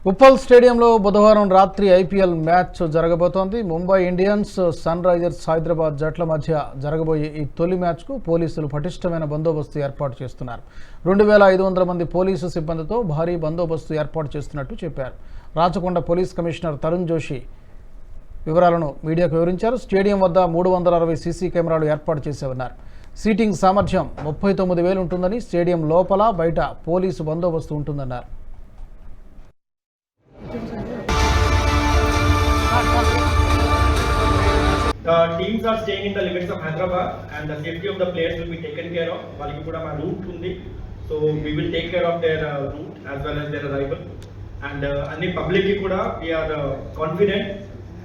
ఉప్పల్ స్టేడియంలో బుధవారం రాత్రి ఐపీఎల్ మ్యాచ్ జరగబోతోంది. Mumbai Indians, Sunrisers Hyderabad జట్ల మధ్య జరగబోయే ఈ తొలి మ్యాచ్కు పోలీసులు పటిష్టమైన బందోబస్తు ఏర్పాటు చేస్తున్నారు. 2500 మంది పోలీసు సిబ్బందితో భారీ బందోబస్తు ఏర్పాటు చేస్తున్నట్టు చెప్పారు. రాచకొండ పోలీస్ కమిషనర్ తరుణ్ జోషి వివరాలను మీడియాకు వివరించారు. స్టేడియం వద్ద 360 సీసీ కెమెరాలు ఏర్పాటు చేశామన్నారు. సీటింగ్ సామర్థ్యం 39,000 ఉంటుందని, స్టేడియం లోపల బయట పోలీసు బందోబస్తు ఉంటుందన్నారు. The teams are staying in the limits of Hyderabad and the safety of the players will be taken care of. Valiki kuda ma route undi, so we will take care of their route as well as their arrival. And any public ki kuda we are confident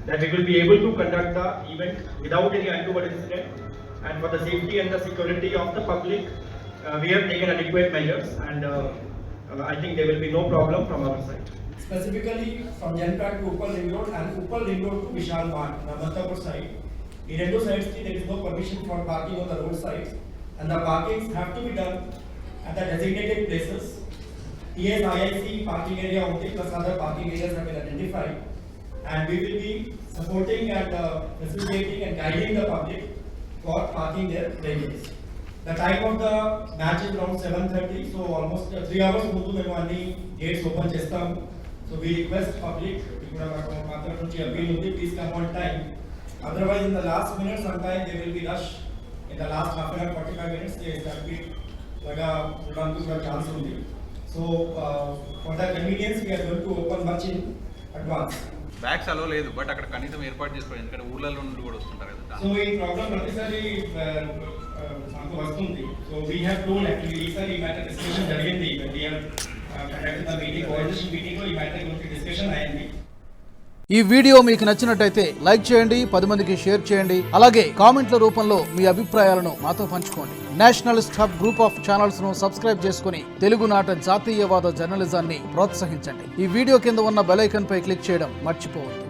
that we will be able to conduct the event without any untoward incident. And for the safety and the security of the public, we have taken adequate measures, and I think there will be no problem from our side. Specifically from Janpat to Uppal Ring Road and Uppal Ring Road to Vishal Marg, the Mastapur side. In two sides, there is no permission for parking on the road sides, and the parkings have to be done at the designated places. Here, IIC parking area only, plus other parking areas have been identified, and we will be supporting and facilitating and guiding the public for parking their vehicles. The time of the match is around 7:30, so almost 3 hours ముందు మేము అన్ని gates open చేస్తాము. So we request public, please come on time. Otherwise, in the last minute, sometime there will be rush. In the last half an hour, 45 minutes, there is a bit chance only. So for that convenience, we are going to open much in advance. Bags allow లేదు, but అక్కడ కనీసం ఏర్పాటు చేసుకోవాలి, ఎందుకంటే ఊళ్ళలో నుండి కూడా వస్తుంటారు కదా. సో ఈ ప్రాబ్లం ప్రతిసారి మాకు వస్తుంది. So we have told actually ఈసారి ఈ మ్యాటర్ డిస్కషన్ జరిగింది. We have conducted the meeting, coordination meeting లో ఈ మ్యాటర్ గురించి డిస్కషన్ అయ్యింది. ఈ వీడియో మీకు నచ్చినట్టయితే లైక్ చేయండి, 10 మందికి షేర్ చేయండి. అలాగే కామెంట్ల రూపంలో మీ అభిప్రాయాలను మాతో పంచుకోండి. Nationalist hub group of channels ను సబ్స్క్రైబ్ చేసుకుని తెలుగునాట జాతీయవాద జర్నలిజాన్ని ప్రోత్సహించండి. ఈ వీడియో కింద ఉన్న బెల్ ఐకాన్ పై క్లిక్ చేయడం మర్చిపోవద్దు.